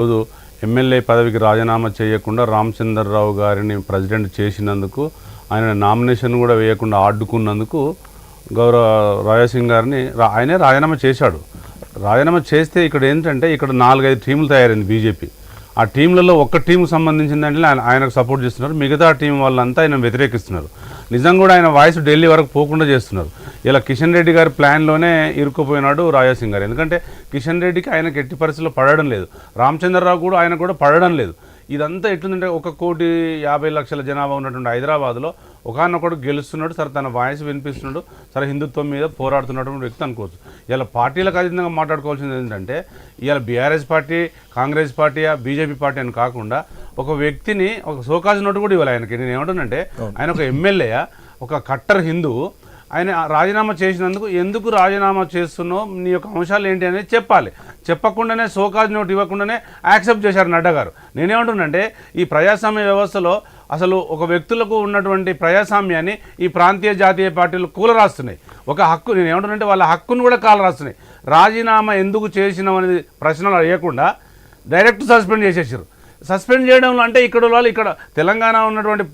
రోజు ఎమ్మెల్యే పదవికి రాజీనామా చేయకుండా రామచంద్రరావు గారిని ప్రెసిడెంట్ చేసినందుకు, ఆయన నామినేషన్ కూడా వేయకుండా అడ్డుకున్నందుకు గౌరవ రాజాసింగ్ గారిని ఆయనే రాజీనామా చేశాడు. రాజీనామా చేస్తే ఇక్కడ ఏంటంటే ఇక్కడ 4-5 టీములు తయారైంది బీజేపీ. ఆ టీంలలో ఒక్క టీంకు సంబంధించిందంటే ఆయనకు సపోర్ట్ చేస్తున్నారు, మిగతా టీం వాళ్ళంతా ఆయన వ్యతిరేకిస్తున్నారు. నిజంగా కూడా ఆయన వాయిస్ ఢిల్లీ వరకు పోకుండా చేస్తున్నారు. ఇలా కిషన్ రెడ్డి గారి ప్లాన్లోనే ఇరుక్కుపోయినాడు రాజాసింగ్ గారు. ఎందుకంటే కిషన్ రెడ్డికి ఆయనకు ఎట్టి పరిస్థితుల్లో పడడం లేదు, రామచంద్రరావు కూడా ఆయన కూడా పడడం లేదు. ఇదంతా ఎట్లుందంటే 1,50,00,000 జనాభా ఉన్నటువంటి హైదరాబాద్లో ఒకనొకడు గెలుస్తున్నాడు, సరే తన వాయిస్ వినిపిస్తున్నాడు, సరే హిందుత్వం మీద పోరాడుతున్నటువంటి వ్యక్తి అనుకోవచ్చు. ఇలా పార్టీలకు అతీతంగా మాట్లాడుకోవాల్సింది ఏంటంటే ఇవాళ BRS party, Congress party, BJP party అని కాకుండా ఒక వ్యక్తిని ఒక సోకాజ్ నోటు కూడా ఇవ్వాలి ఆయనకి. నేను ఏమంటానంటే ఆయన ఒక ఎమ్మెల్యే, ఒక కట్టర్ హిందువు, ఆయన రాజీనామా చేసినందుకు ఎందుకు రాజీనామా చేస్తున్నావు, నీ యొక్క అంశాలు ఏంటి అనేది చెప్పాలి. చెప్పకుండానే సోకాజ్ నోట్ ఇవ్వకుండానే యాక్సెప్ట్ చేశారు నడ్డా గారు. నేనేమంటున్నానంటే ఈ ప్రజాస్వామ్య వ్యవస్థలో అసలు ఒక వ్యక్తులకు ఉన్నటువంటి ప్రజాస్వామ్యాన్ని ఈ ప్రాంతీయ జాతీయ పార్టీలు కూలరాస్తున్నాయి. ఒక హక్కు, నేను ఏమంటున్నానంటే వాళ్ళ హక్కును కూడా కాలరాస్తున్నాయి. రాజీనామా ఎందుకు చేసినాం అనేది ప్రశ్నలు అడగకుండా డైరెక్ట్ సస్పెండ్ చేసేసారు. సస్పెండ్ చేయడంలో అంటే ఇక్కడ వాళ్ళు ఇక్కడ తెలంగాణ ఉన్నటువంటి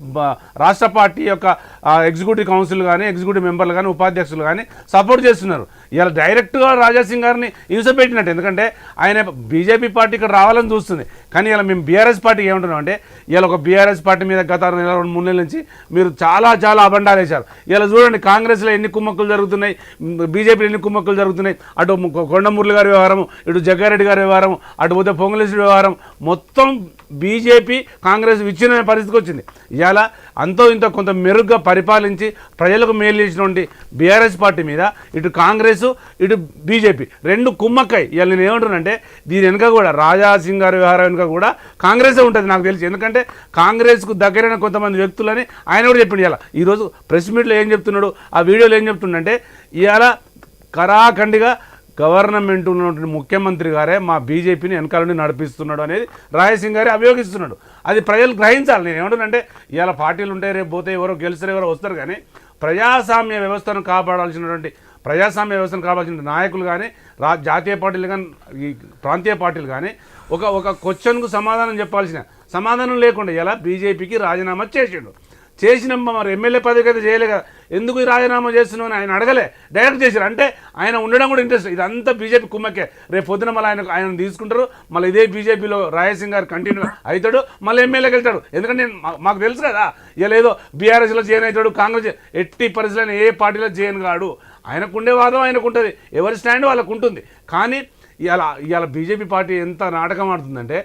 రాష్ట్ర పార్టీ యొక్క ఎగ్జిక్యూటివ్ కౌన్సిల్ కానీ, ఎగ్జిక్యూటివ్ మెంబర్లు కానీ, ఉపాధ్యక్షులు కానీ సపోర్ట్ చేస్తున్నారు. ఇలా డైరెక్ట్గా రాజాసింగ్ గారిని హింసపెట్టినట్టు. ఎందుకంటే ఆయన బీజేపీ పార్టీ ఇక్కడ రావాలని చూస్తుంది, కానీ ఇలా మేము బీఆర్ఎస్ పార్టీకి ఏమంటున్నాం అంటే ఇలా ఒక బీఆర్ఎస్ పార్టీ మీద గత 2-3 నెలల నుంచి మీరు చాలా అబండాలు వేశారు. ఇలా చూడండి, కాంగ్రెస్లో ఎన్ని కుమ్మక్కులు జరుగుతున్నాయి, బీజేపీలో ఎన్ని కుమ్మక్కులు జరుగుతున్నాయి. అటు కొండమురళి గారి వ్యవహారం, ఇటు జగ్గారెడ్డి గారి వ్యవహారం, అటు పోతే పొంగులేశ్వరి వ్యవహారం, మొత్తం బీజేపీ కాంగ్రెస్ విచ్ఛిన్న పరిస్థితికి వచ్చింది. ఇవాళ అంతో ఇంతో కొంత మెరుగ్గా పరిపాలించి ప్రజలకు మేలు చేసినటువంటి బీఆర్ఎస్ పార్టీ మీద ఇటు కాంగ్రెస్, ఇటు బీజేపీ రెండు కుమ్మక్కాయి. ఇవాళ నేను ఏమంటున్నానంటే దీని వెనుక కూడా రాజాసింగ్ గారి వ్యవహారం వెనుక కూడా కాంగ్రెసే ఉంటుంది నాకు తెలిసి. ఎందుకంటే కాంగ్రెస్కు దగ్గరైన కొంతమంది వ్యక్తులని ఆయన కూడా చెప్పిండు. ఇవాళ ఈరోజు ప్రెస్ మీట్లో ఏం చెప్తున్నాడు, ఆ వీడియోలో ఏం చెప్తుండంటే ఇవాళ కరాఖండిగా గవర్నమెంట్ ఉన్నటువంటి ముఖ్యమంత్రి గారే మా బీజేపీని వెనకాల నుండి నడిపిస్తున్నాడు అనేది రాజాసింగ్ గారే అభియోగిస్తున్నాడు. అది ప్రజలు గ్రహించాలి. నేను ఏమంటున్నానంటే ఇవాళ పార్టీలు ఉంటాయి, రేపు పోతే ఎవరో గెలుస్తారు, ఎవరో వస్తారు, కానీ ప్రజాస్వామ్య వ్యవస్థను కాపాడాల్సినటువంటి నాయకులు కానీ, జాతీయ పార్టీలు కానీ, ఈ ప్రాంతీయ పార్టీలు కానీ ఒక క్వశ్చన్కు సమాధానం చెప్పాల్సిన సమాధానం లేకుండా ఇలా బీజేపీకి రాజీనామా చేసిన మరి ఎమ్మెల్యే పదవికి అయితే చేయలే కదా, ఎందుకు ఈ రాజీనామా చేస్తున్నావు అని ఆయన అడగలే, డైరెక్ట్ చేశారు. అంటే ఆయన ఉండడం కూడా ఇంట్రెస్ట్. ఇదంతా బీజేపీ కుమ్మకే. రేపు పొద్దున మళ్ళీ ఆయన తీసుకుంటారు, మళ్ళీ ఇదే బీజేపీలో రాజాసింగ్ గారు కంటిన్యూ అవుతాడు, మళ్ళీ ఎమ్మెల్యేకి వెళ్తాడు. ఎందుకంటే మాకు తెలుసు కదా ఇలా ఏదో బీఆర్ఎస్లో జైన్ అవుతాడు, కాంగ్రెస్ ఎట్టి పరిస్థితుల్లో ఏ పార్టీలో జైన్ కాడు. ఆయనకుండే వాదం ఆయనకు ఉంటుంది, ఎవరి స్టాండ్ వాళ్ళకు ఉంటుంది. కానీ ఇవాళ బీజేపీ పార్టీ ఎంత నాటకం ఆడుతుందంటే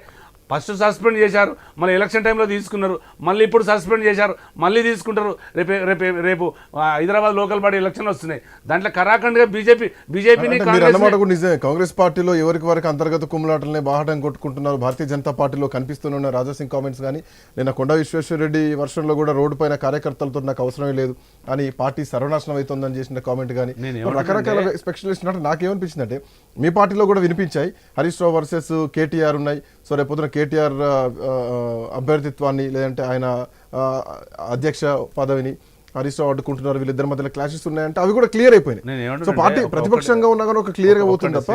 ఫస్ట్ సస్పెండ్ చేశారు, మళ్ళీ ఎలక్షన్ టైంలో తీసుకున్నారు, మళ్ళీ ఇప్పుడు సస్పెండ్ చేశారు, మళ్ళీ తీసుకుంటారు. రేపు హైదరాబాద్ లోకల్ బాడీ ఎలక్షన్ వస్తున్నాయి, దాంట్లో కరాఖండ్గా బీజేపీని నిజమే. కాంగ్రెస్ పార్టీలో ఎవరికి వరకు అంతర్గత కుమ్ములాటలనే బాహటం కొట్టుకుంటున్నారు. భారతీయ జనతా పార్టీలో కనిపిస్తున్న రాజాసింగ్ కామెంట్స్ కానీ, నిన్న కొండా విశ్వేశ్వరరెడ్డి వర్షంలో కూడా రోడ్డు పైన కార్యకర్తలతో నాకు అవసరమే లేదు అని పార్టీ సర్వనాశనం అవుతుందని చేసిన కామెంట్ కానీ రకరకాల స్పెషలిస్ట్ అంటే నాకేమనిపించిందంటే మీ పార్టీలో కూడా వినిపించాయి. హరీష్ రావు వర్సెస్ కేటీఆర్ ఉన్నాయి. సో రేపు పొద్దున కేటీఆర్ అభ్యర్థిత్వాన్ని లేదంటే ఆయన అధ్యక్ష పదవిని హరీష్ రావు అడ్డుకుంటున్నారు, వీళ్ళిద్దరి మధ్యలో క్లాషెస్ ఉన్నాయంటే అవి కూడా క్లియర్ అయిపోయినాయి. సో పార్టీ ప్రతిపక్షంగా ఉన్నా కానీ ఒక క్లియర్ గా పోతుంది తప్ప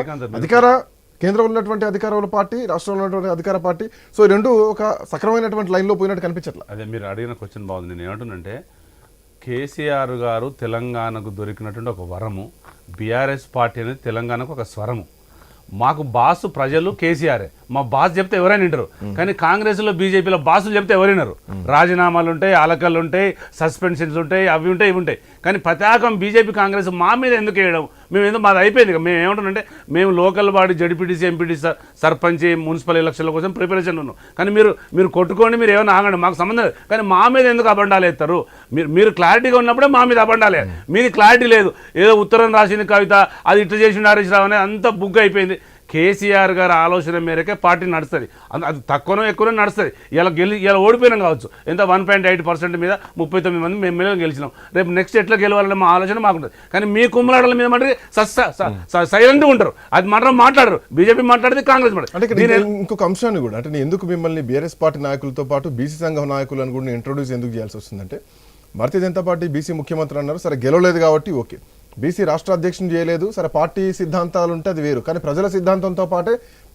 కేంద్రంలో ఉన్నటువంటి అధికారంలో పార్టీ, రాష్ట్రంలో ఉన్నటువంటి అధికార పార్టీ, సో ఈ రెండు ఒక సక్రమైనటువంటి లైన్లో పోయినట్టు కనిపించట్లేదు. అదే మీరు అడిగిన క్వశ్చన్ బాగుంది. నేను ఏమంటున్నంటే కేసీఆర్ గారు తెలంగాణకు దొరికినటువంటి ఒక వరము, బీఆర్ఎస్ పార్టీ అనేది తెలంగాణకు ఒక స్వరము. మాకు బాసు ప్రజలు కేసీఆరే, మా బాస్ చెప్తే ఎవరైనా వింటారు. కానీ కాంగ్రెస్లో బీజేపీలో బాసులు చెప్తే ఎవరైనారు. రాజీనామాలు ఉంటాయి, అలకలు ఉంటాయి, సస్పెన్షన్స్ ఉంటాయి, అవి ఉంటాయి, ఇవి ఉంటాయి. కానీ ప్రత్యేకం బీజేపీ కాంగ్రెస్ మా మీద ఎందుకు వేయడం, మేము ఎందుకు మాది అయిపోయింది. మేము ఏమంటున్నామంటే మేము local body ZPTC, MPTC, sarpanch, municipal ఎలక్షన్ల కోసం ప్రిపరేషన్ ఉన్నాం. కానీ మీరు కొట్టుకోండి, మీరు ఏమైనా ఆగండి, మాకు సంబంధం లేదు. కానీ మా మీద ఎందుకు అబండాలు వేస్తారు? మీరు క్లారిటీగా ఉన్నప్పుడే మా మీద అబండాలే. మీది క్లారిటీ లేదు, ఏదో ఉత్తరం రాసింది కవిత, అది ఇట్లా చేసిండు హరీష్ రావు అనేది అంతా బుగ్ అయిపోయింది. కేసీఆర్ గారి ఆలోచన మేరకే పార్టీ నడుస్తుంది, అది తక్కువనో ఎక్కువనో నడుస్తుంది. ఇలా ఓడిపోయినాం కావచ్చు, ఎంత 1.8% మీద 39 మంది మేము ఎమ్మెల్యేలు గెలిచినాం. రేపు నెక్స్ట్ ఎట్లా గెలవాలనే మా ఆలోచన మాకుంటుంది. కానీ మీ కుమ్మలాడల మీద మటుకు సైలెంట్గా ఉంటారు, అది మాట్లాడరు. బీజేపీ మాట్లాడితే కాంగ్రెస్ మాట్లాడుతుంది. ఇంకొక అంశాన్ని కూడా అంటే ఎందుకు మిమ్మల్ని బీఆర్ఎస్ పార్టీ నాయకులతో పాటు బీసీ సంఘం నాయకులను కూడా ఇంట్రొడ్యూస్ ఎందుకు చేయాల్సి వస్తుందంటే భారతీయ జనతా పార్టీ బీసీ ముఖ్యమంత్రి అన్నారు, సరే గెలవలేదు కాబట్టి ఓకే, బీసీ రాష్ట్ర అధ్యక్షుని చేయలేదు, సరే పార్టీ సిద్ధాంతాలు ఉంటే అది వేరు, కానీ ప్రజల సిద్ధాంతంతో పాటే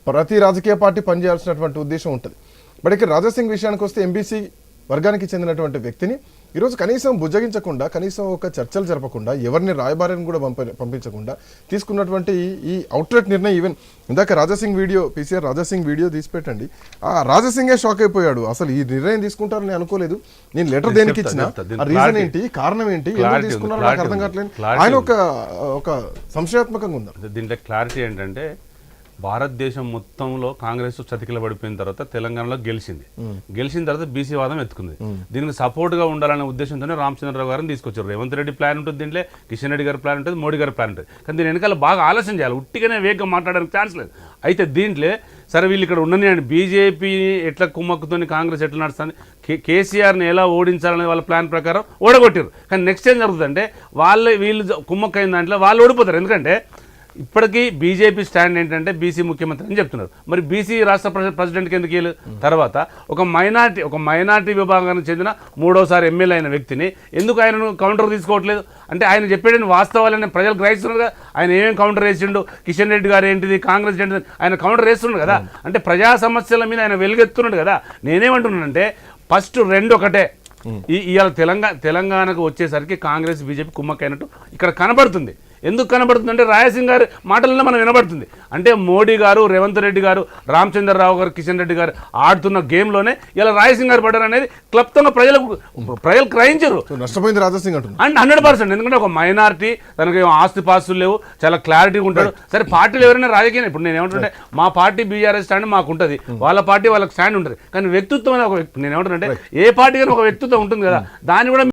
ప్రతి రాజకీయ పార్టీ పనిచేయాల్సినటువంటి ఉద్దేశం ఉంటుంది. బట్ ఇక్కడ రాజాసింగ్ విషయానికి వస్తే ఎంబీసీ వర్గానికి చెందినటువంటి వ్యక్తిని ఈరోజు కనీసం బుజ్జగించకుండా, కనీసం ఒక చర్చలు జరపకుండా, ఎవరిని రాయబారిని కూడా పంపించకుండా తీసుకున్నటువంటి ఈ అవుట్లెట్ నిర్ణయం. ఈవెన్ ఇందాక Raja Singh video, PCR Raja Singh video తీసిపెట్టండి, ఆ రాజాసింగే షాక్ అయిపోయాడు. అసలు ఈ నిర్ణయం తీసుకుంటారని అనుకోలేదు, నేను లెటర్ దేనికి ఇచ్చిన, రీజన్ ఏంటి, కారణం ఏంటి, ఎందుకు తీసుకున్నారో నాకు అర్థం కావట్లేదు. ఆయన ఒక సంశయాత్మకంగా ఉన్నారు. దీంట్లో క్లారిటీ ఏంటంటే, భారతదేశం మొత్తంలో కాంగ్రెస్ చతికిల పడిపోయిన తర్వాత తెలంగాణలో గెలిచిన తర్వాత బీసీ వాదం ఎత్తుకుంది. దీనికి సపోర్ట్ గా ఉండాలనే ఉద్దేశంతోనే రామచంద్రరావు గారిని తీసుకొచ్చారు. రేవంత్ రెడ్డి ప్లాన్ ఉంటుంది, దీంట్లో కిషన్ రెడ్డి గారి ప్లాన్ ఉంటుంది, మోడీ గారి ప్లాన్ ఉంటుంది. కానీ దీని వెనకాల బాగా ఆలోచన చేయాలి, ఉట్టిగానే వేగంగా మాట్లాడడానికి ఛాన్స్ లేదు. అయితే దీంట్లో సరే వీళ్ళు ఇక్కడ ఉండని అండి, బీజేపీ ఎట్లా కుమ్మక్కుతోని కాంగ్రెస్ ఎట్లా నడుస్తుంది, కేసీఆర్ని ఎలా ఓడించాలనే వాళ్ళ ప్లాన్ ప్రకారం ఓడగొట్టారు. కానీ నెక్స్ట్ ఏం జరుగుతుందంటే వీళ్ళు కుమ్మక్కైన దాంట్లో వాళ్ళు ఓడిపోతారు. ఎందుకంటే ఇప్పటికీ బీజేపీ స్టాండ్ ఏంటంటే బీసీ ముఖ్యమంత్రి అని చెప్తున్నారు. మరి బీసీ రాష్ట్ర ప్రెసిడెంట్కి ఎందుకు వీళ్ళు? తర్వాత ఒక మైనార్టీ విభాగానికి చెందిన 3వసారి ఎమ్మెల్యే అయిన వ్యక్తిని ఎందుకు ఆయనను కౌంటర్ తీసుకోవట్లేదు? అంటే ఆయన చెప్పేటని వాస్తవాలని ప్రజలు గ్రహిస్తున్నారు కదా. ఆయన ఏమేమి కౌంటర్ వేసిండు, కిషన్ రెడ్డి గారు ఏంటిది, కాంగ్రెస్ ఏంటిది, ఆయన కౌంటర్ వేస్తున్నాడు కదా. అంటే ప్రజా సమస్యల మీద ఆయన వెలుగెత్తున్నాడు కదా. నేనేమంటున్నానంటే ఫస్ట్ రెండు ఒకటే. ఇవాళ తెలంగాణకు వచ్చేసరికి కాంగ్రెస్ బీజేపీ కుమ్మక్కైనట్టు ఇక్కడ కనబడుతుంది. ఎందుకు కనబడుతుంది అంటే రాయసింగ్ గారి మాటల్లో మనం వినబడుతుంది. అంటే మోడీ గారు, రేవంత్ రెడ్డి గారు, రామచంద్రరావు గారు, కిషన్ రెడ్డి గారు ఆడుతున్న గేమ్లోనే ఇలా రాయసింగ్ గారు పడ్డారు అనేది క్లుప్తంగా ప్రజలు గ్రహించరు. నష్టపోయింది రాజాసింగ్ అంటున్నారు. అండ్ 100%. ఎందుకంటే ఒక మైనారిటీ, తనకి ఆస్తి పాస్తులు లేవు, చాలా క్లారిటీగా ఉంటాడు. సరే పార్టీలు ఎవరైనా రాజకీయం, ఇప్పుడు నేను ఏమంటుంటే మా పార్టీ బీఆర్ఎస్ స్టాండ్ మాకు ఉంటుంది, వాళ్ళ పార్టీ వాళ్ళకి స్టాండ్ ఉంటుంది. కానీ వ్యక్తిత్వం అనేది నేను ఏమంటానంటే ఏ పార్టీ కానీ ఒక వ్యక్తిత్వం ఉంటుంది కదా, దాన్ని కూడా